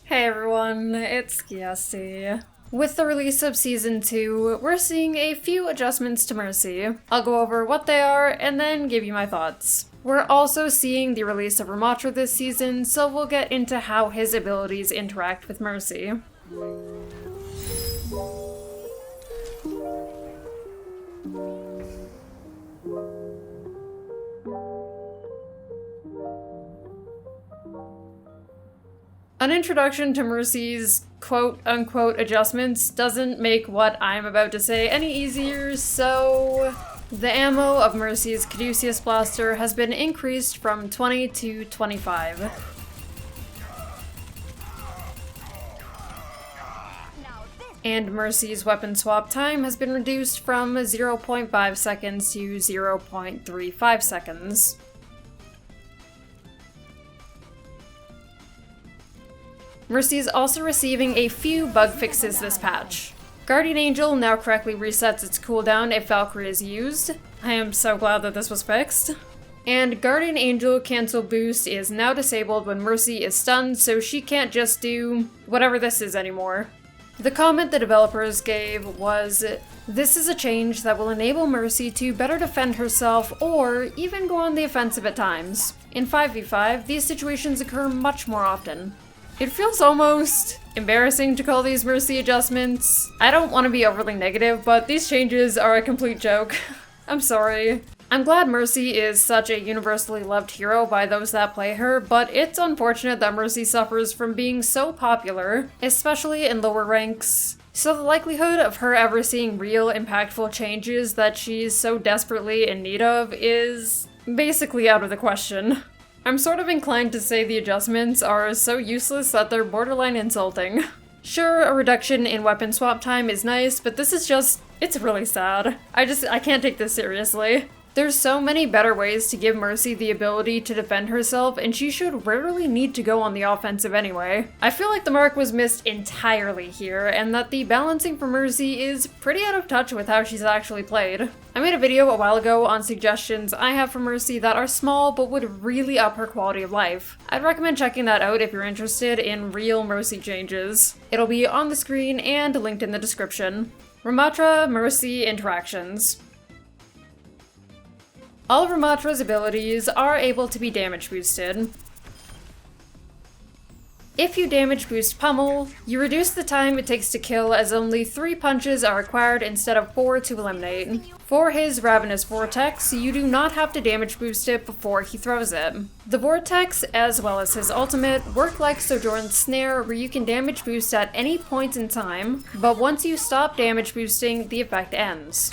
Hey everyone, it's Skiesti. With the release of Season 2, we're seeing a few adjustments to Mercy. I'll go over what they are and then give you my thoughts. We're also seeing the release of Ramattra this season, so we'll get into how his abilities interact with Mercy. An introduction to Mercy's quote-unquote adjustments doesn't make what I'm about to say any easier, so the ammo of Mercy's Caduceus Blaster has been increased from 20 to 25. And Mercy's weapon swap time has been reduced from 0.5 seconds to 0.35 seconds. Mercy is also receiving a few bug fixes this patch. Guardian Angel now correctly resets its cooldown if Valkyrie is used. I am so glad that this was fixed. And Guardian Angel cancel boost is now disabled when Mercy is stunned, so she can't just do whatever this is anymore. The comment the developers gave was, "This is a change that will enable Mercy to better defend herself or even go on the offensive at times. In 5v5, these situations occur much more often." It feels almost embarrassing to call these Mercy adjustments. I don't want to be overly negative, but these changes are a complete joke. I'm sorry. I'm glad Mercy is such a universally loved hero by those that play her, but it's unfortunate that Mercy suffers from being so popular, especially in lower ranks. So the likelihood of her ever seeing real impactful changes that she's so desperately in need of is basically out of the question. I'm sort of inclined to say the adjustments are so useless that they're borderline insulting. Sure, a reduction in weapon swap time is nice, but this is just, it's really sad. I can't take this seriously. There's so many better ways to give Mercy the ability to defend herself, and she should rarely need to go on the offensive anyway. I feel like the mark was missed entirely here, and that the balancing for Mercy is pretty out of touch with how she's actually played. I made a video a while ago on suggestions I have for Mercy that are small but would really up her quality of life. I'd recommend checking that out if you're interested in real Mercy changes. It'll be on the screen and linked in the description. Ramattra Mercy interactions. All of Ramattra's abilities are able to be damage boosted. If you damage boost Pummel, you reduce the time it takes to kill as only 3 punches are required instead of 4 to eliminate. For his Ravenous Vortex, you do not have to damage boost it before he throws it. The Vortex, as well as his ultimate, work like Sojourn's Snare, where you can damage boost at any point in time, but once you stop damage boosting, the effect ends.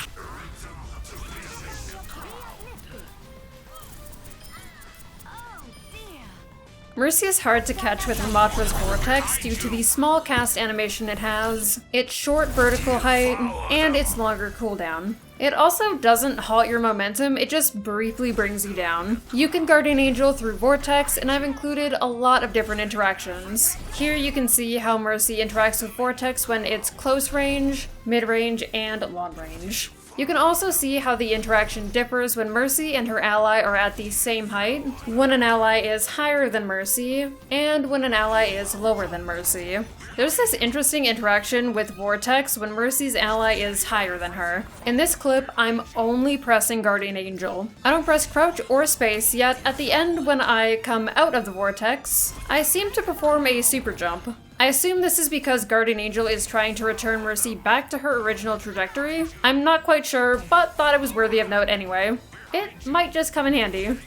Mercy is hard to catch with Ramattra's Vortex due to the small cast animation it has, its short vertical height, and its longer cooldown. It also doesn't halt your momentum, it just briefly brings you down. You can Guardian Angel through Vortex, and I've included a lot of different interactions. Here you can see how Mercy interacts with Vortex when it's close range, mid-range, and long range. You can also see how the interaction differs when Mercy and her ally are at the same height, when an ally is higher than Mercy, and when an ally is lower than Mercy. There's this interesting interaction with Vortex when Mercy's ally is higher than her. In this clip, I'm only pressing Guardian Angel. I don't press crouch or space, yet at the end when I come out of the Vortex, I seem to perform a super jump. I assume this is because Guardian Angel is trying to return Mercy back to her original trajectory. I'm not quite sure, but thought it was worthy of note anyway. It might just come in handy.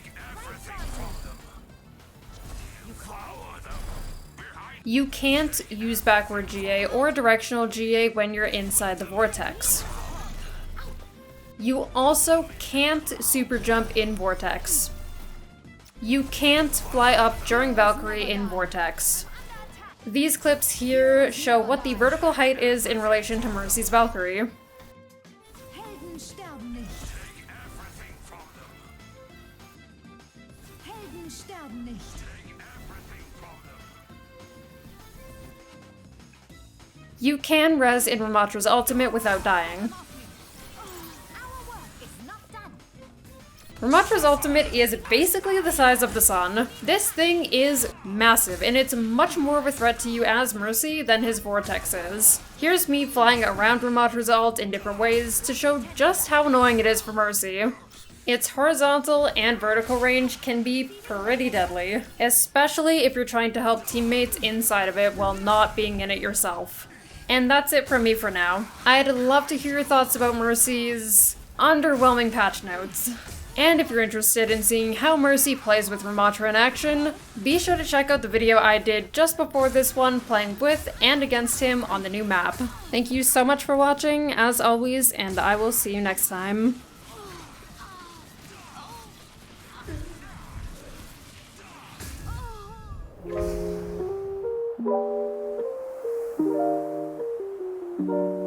You can't use backward GA or directional GA when you're inside the Vortex. You also can't super jump in Vortex. You can't fly up during Valkyrie in Vortex. These clips here show what the vertical height is in relation to Mercy's Valkyrie. You can res in Ramattra's ultimate without dying. Ramattra's ultimate is basically the size of the sun. This thing is massive, and it's much more of a threat to you as Mercy than his vortex is. Here's me flying around Ramattra's ult in different ways to show just how annoying it is for Mercy. Its horizontal and vertical range can be pretty deadly, especially if you're trying to help teammates inside of it while not being in it yourself. And that's it from me for now. I'd love to hear your thoughts about Mercy's underwhelming patch notes. And if you're interested in seeing how Mercy plays with Ramattra in action, be sure to check out the video I did just before this one playing with and against him on the new map. Thank you so much for watching, as always, and I will see you next time. Thank you.